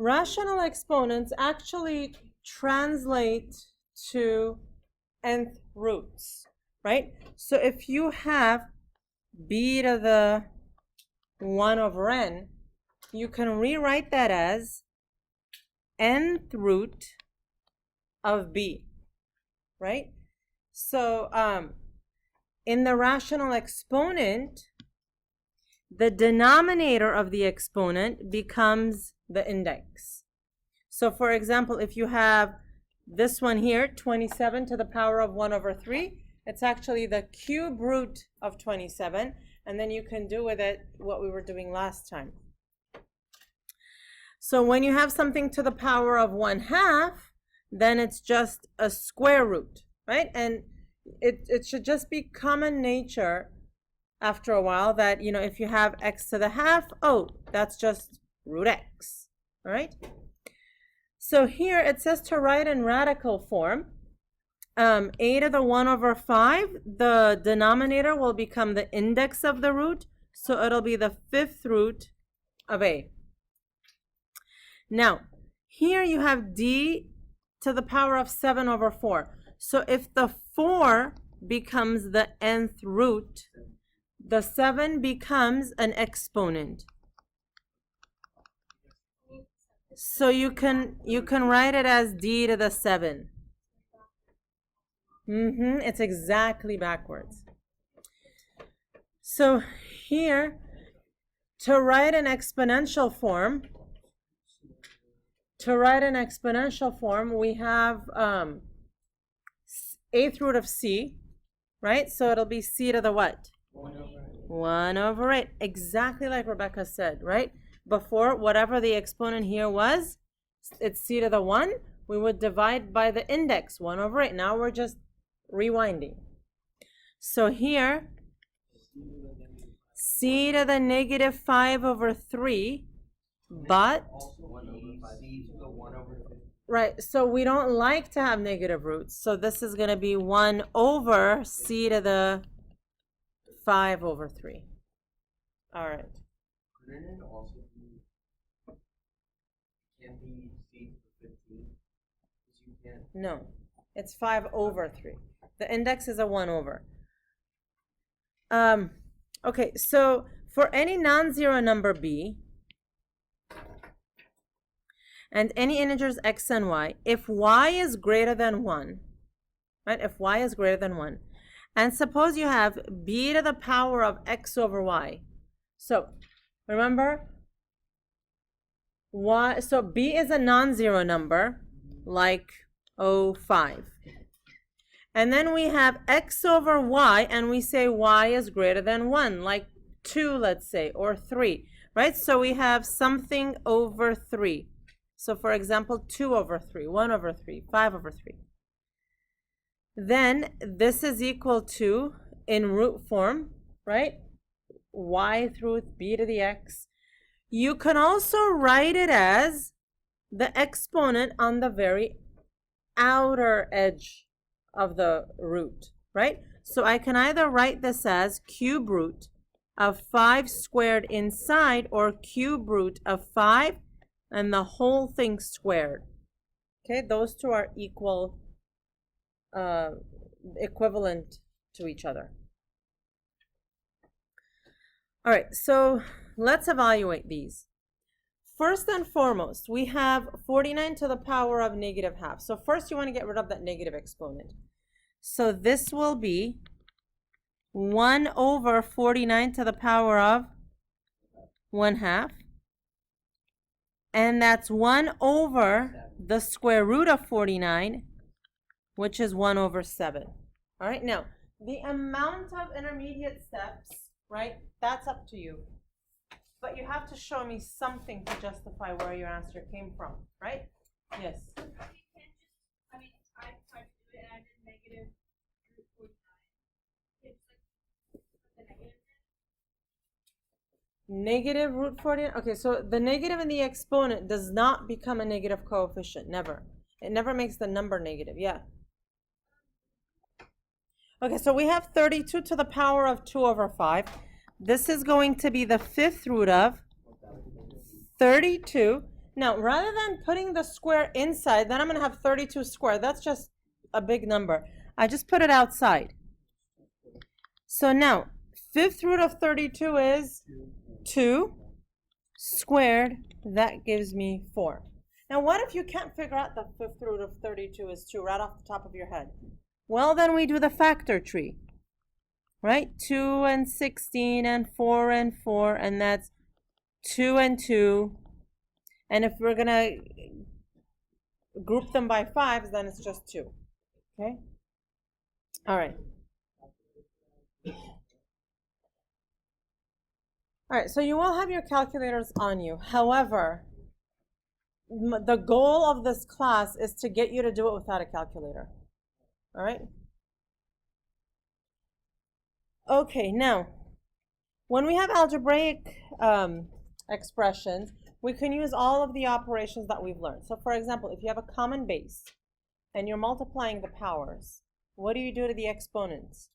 rational exponents actually translate to nth roots, right? So if you have b to the 1 over n, you can rewrite that as nth root of b, right? So in the rational exponent, the denominator of the exponent becomes the index. So for example, if you have this one here, 27 to the power of 1 over 3, it's actually the cube root of 27, and then you can do with it what we were doing last time. So when you have something to the power of 1/2, then it's just a square root, right? And it should just be common nature after a while that, you know, if you have x to the half, oh, that's just root x, all right? So here it says to write in radical form, a to the 1 over 5, the denominator will become the index of the root, so it'll be the 5th root of a. Now, here you have d to the power of 7 over 4. So if the 4 becomes the nth root, the 7 becomes an exponent. So you can write it as d to the 7. It's exactly backwards. So here, to write an exponential form, we have 8th root of c, right? So it'll be c to the what? 1 over 8. Exactly like Rebecca said, right? Before, whatever the exponent here was, it's c to the 1. We would divide by the index, 1 over 8. Now we're just rewinding. So here, c to the negative 5 over 3, but, right, so we don't like to have negative roots. So this is going to be 1 over c to the 5 over 3. All right. Couldn't it also be, can't be c to 15? Because you can't. No, it's 5 over 3. The index is a 1 over. Okay, so for any non-zero number b, and any integers x and y, if y is greater than 1, right? If y is greater than 1, and suppose you have b to the power of x over y. So remember, y, so b is a non-zero number, like 5. And then we have x over y, and we say y is greater than 1, like 2, let's say, or 3, right? So we have something over 3. So for example, 2 over 3, 1 over 3, 5 over 3. Then this is equal to, in root form, right? Y through b to the x. You can also write it as the exponent on the very outer edge of the root, right? So I can either write this as cube root of 5 squared inside, or cube root of 5 and the whole thing squared. Okay, those two are equivalent to each other. All right, so let's evaluate these. First and foremost, we have 49 to the power of negative half. So first you want to get rid of that negative exponent. So this will be 1 over 49 to the power of 1/2. And that's 1 over the square root of 49, which is 1 over 7. All right, now, the amount of intermediate steps, right, that's up to you. But you have to show me something to justify where your answer came from, right? Yes? You can't just, I mean, I tried to do it and I did negative root 49. It's like the negative. Negative root 49. Okay, so the negative in the exponent does not become a negative coefficient. Never. It never makes the number negative. Yeah. Okay, so we have 32 to the power of 2 over 5. This is going to be the 5th root of 32. Now, rather than putting the square inside, then I'm going to have 32 squared. That's just a big number. I just put it outside. So now, 5th root of 32 is 2 squared. That gives me 4. Now, what if you can't figure out the 5th root of 32 is 2 right off the top of your head? Well, then we do the factor tree, right? 2 and 16 and 4 and 4, and that's 2 and 2. And if we're going to group them by 5s, then it's just 2. Okay? All right. All right, so you will have your calculators on you. However, the goal of this class is to get you to do it without a calculator. All right? Okay, now, when we have algebraic expressions, we can use all of the operations that we've learned. So for example, if you have a common base and you're multiplying the powers, what do you do to the exponents?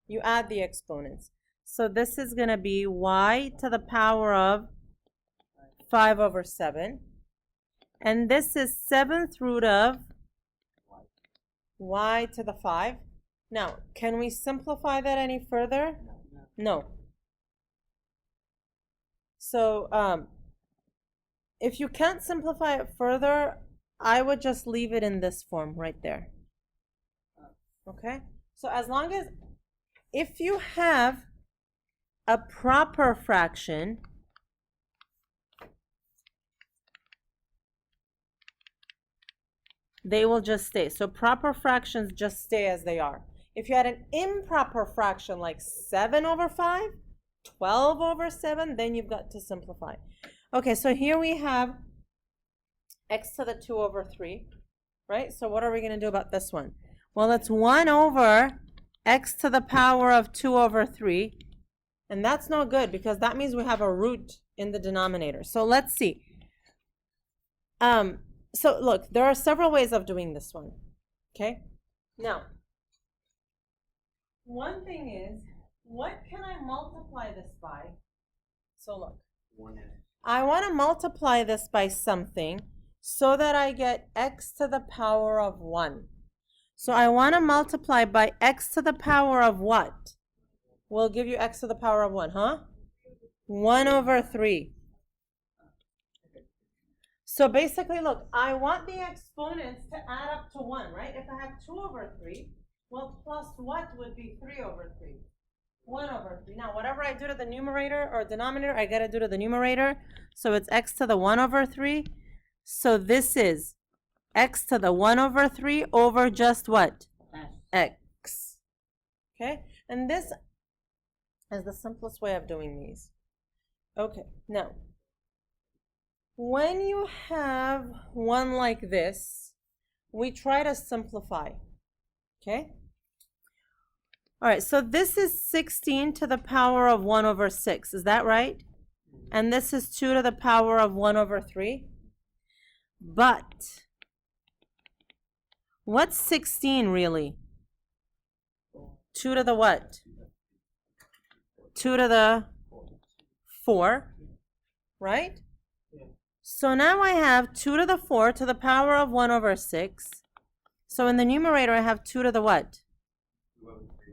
You add the exponents. So this is going to be y to the power of 5 over 7. And this is 7th root of y to the 5. Now, can we simplify that any further? No. So, if you can't simplify it further, I would just leave it in this form right there. Okay? So as long as, if you have a proper fraction, they will just stay. So proper fractions just stay as they are. If you had an improper fraction like 7 over 5, 12 over 7, then you've got to simplify. Okay, so here we have x to the 2 over 3, right? So what are we going to do about this one? Well, it's 1 over x to the power of 2 over 3. And that's no good because that means we have a root in the denominator. So let's see. So look, there are several ways of doing this one. Okay? Now, one thing is, what can I multiply this by? So look. 1x. I want to multiply this by something so that I get x to the power of 1. So I want to multiply by x to the power of what? We'll give you x to the power of 1, huh? 1 over 3. So basically, look, I want the exponents to add up to 1, right? If I have 2 over 3, well, plus what would be 3 over 3? 1 over 3. Now, whatever I do to the numerator or denominator, I got to do to the numerator. So it's x to the 1 over 3. So this is x to the 1 over 3 over just what? X. Okay? And this is the simplest way of doing these. Okay, now, when you have one like this, we try to simplify. Okay? All right, so this is 16 to the power of 1 over 6. Is that right? And this is 2 to the power of 1 over 3. But what's 16 really? 2 to the what? 2 to the 4, right? So now I have 2 to the 4 to the power of 1 over 6. So in the numerator, I have 2 to the what?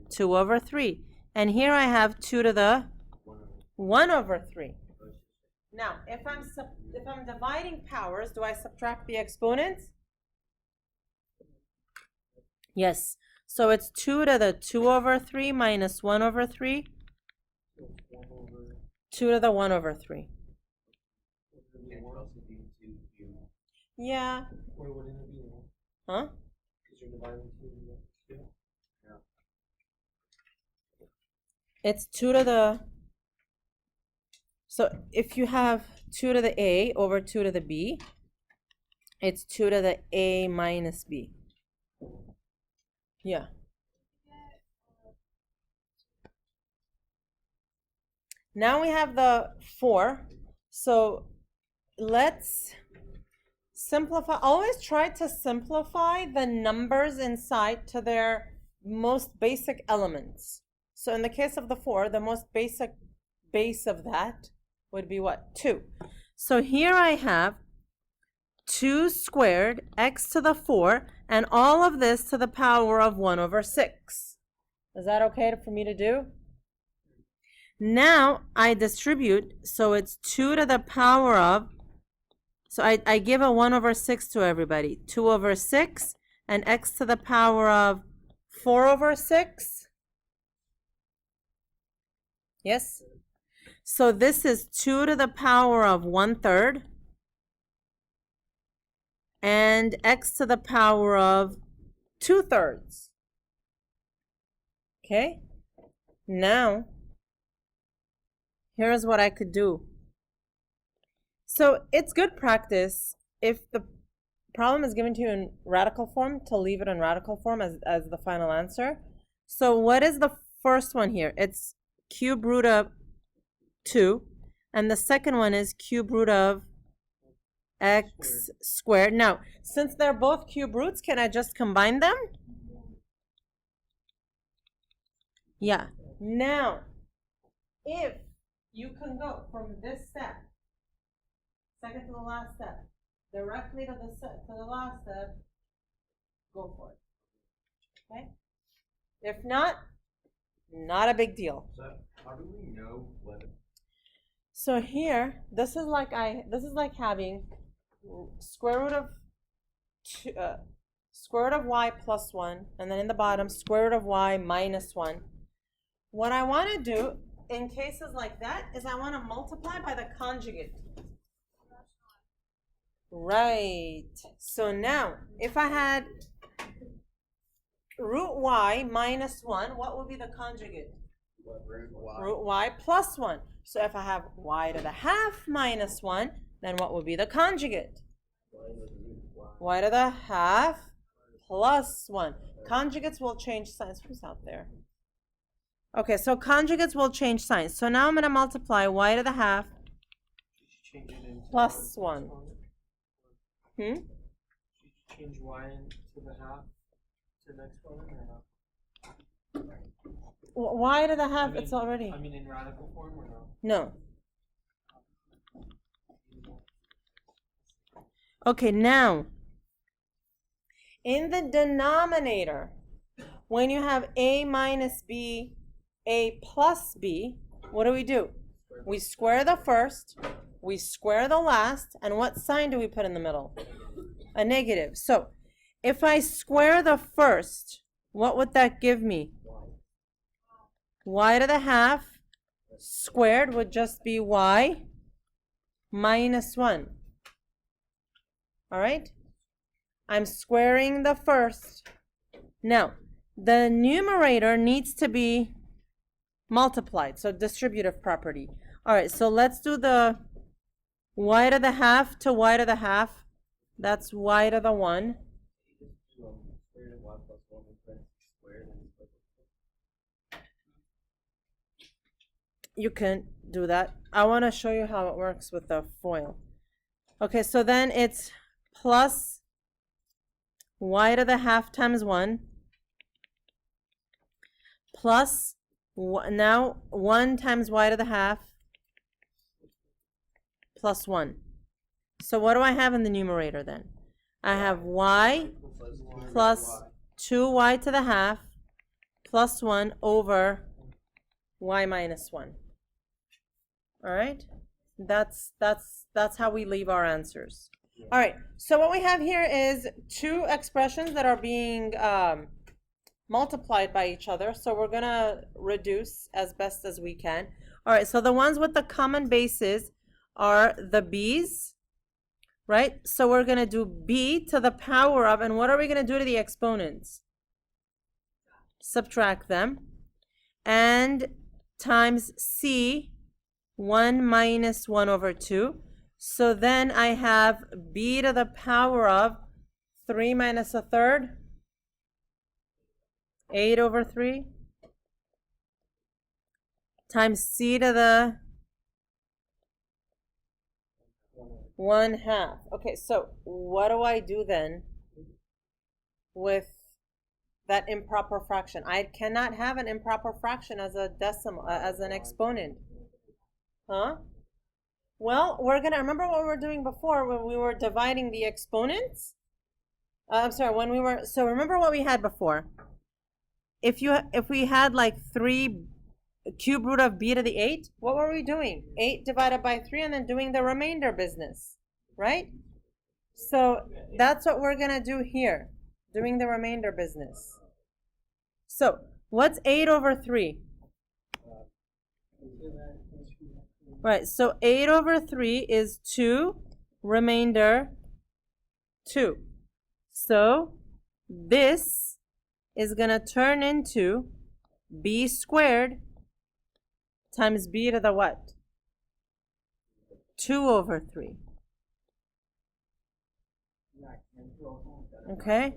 2 over 3. And here I have 2 to the 1 over 3. Now, if I'm dividing powers, do I subtract the exponents? Yes. So it's 2 to the 2 over 3 minus 1 over 3. 2 to the 1 over 3. Yeah. Huh? It's 2 to the, so if you have 2 to the A over 2 to the B, it's 2 to the A minus B. Yeah. Now we have the 4. So let's simplify. Always try to simplify the numbers inside to their most basic elements. So in the case of the 4, the most basic base of that would be what? 2. So here I have 2 squared x to the 4, and all of this to the power of 1 over 6. Is that okay for me to do? Now I distribute, so it's 2 to the power of, so I give a 1 over 6 to everybody. 2 over 6 and x to the power of 4 over 6. Yes? So this is 2 to the power of 1/3 and x to the power of 2/3. Okay? Now, here's what I could do. So it's good practice if the problem is given to you in radical form to leave it in radical form as the final answer. So what is the first one here? It's cube root of 2, and the second one is cube root of x squared. Now, since they're both cube roots, can I just combine them? Yeah. Now, if you can go from this step, second to the last step, directly to the last step, go for it. Okay? If not a big deal. So how do we know whether? So here, this is like having square root of y plus 1, and then in the bottom square root of y minus 1. What I want to do in cases like that is I want to multiply by the conjugate. Right. So now, if I had root y minus 1, what would be the conjugate? Root y plus 1. So if I have y to the half minus 1, then what would be the conjugate? Y to the half plus 1. Conjugates will change signs. Who's out there? Okay, so conjugates will change signs. So now I'm going to multiply y to the half plus 1. Change y to the half to the next one or no? Y to the half, it's already. I mean in radical form or no? No. Okay, now, in the denominator, when you have a minus b, a plus b, what do? We square the first, we square the last, and what sign do we put in the middle? A negative. So, if I square the first, what would that give me? Y to the half squared would just be y minus 1. All right? I'm squaring the first. Now, the numerator needs to be multiplied, so distributive property. All right, so let's do the y to the half to y to the half. That's y to the 1. You can do that. I want to show you how it works with the FOIL. Okay, so then it's plus y to the half times 1 plus now 1 times y to the half plus 1. So what do I have in the numerator then? I have y plus 2y to the half plus 1 over y minus 1. All right? That's how we leave our answers. All right, so what we have here is two expressions that are being multiplied by each other. So we're going to reduce as best as we can. All right, so the ones with the common bases are the b's, right? So we're going to do b to the power of, and what are we going to do to the exponents? Subtract them. And times c, 1 minus 1 over 2. So then I have b to the power of 3 minus a third, 8 over 3, times c to the 1/2. Okay, so what do I do then with that improper fraction? I cannot have an improper fraction as a decimal, as an exponent. Huh? Well, we're gonna remember what we were doing before when we were dividing the exponents. I'm sorry, when we were, so remember what we had before. If we had like 3 cube root of b to the 8, what were we doing? 8 divided by 3 and then doing the remainder business, right? So that's what we're gonna do here, doing the remainder business. So what's 8 over 3? Right, so 8 over 3 is 2, remainder 2. So this is going to turn into b squared times b to the what? 2 over 3. Okay?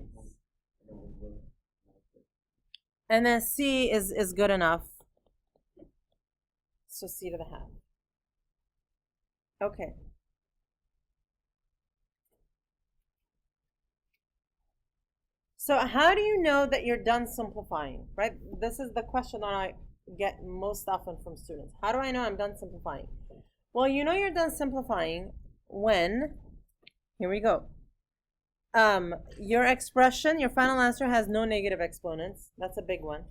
And then c is good enough. So c to the half. Okay. So how do you know that you're done simplifying, right? This is the question that I get most often from students. How do I know I'm done simplifying? Well, you know you're done simplifying when, here we go. Your expression, your final answer has no negative exponents. That's a big one.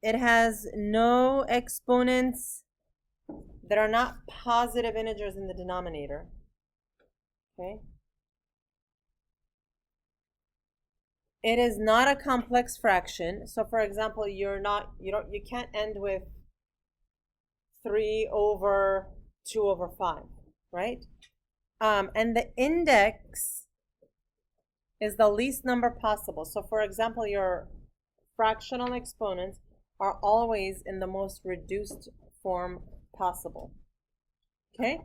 It has no exponents that are not positive integers in the denominator. Okay. It is not a complex fraction. So for example, you can't end with 3 over 2 over 5, right? And the index is the least number possible. So for example, your fractional exponents are always in the most reduced form possible. Okay?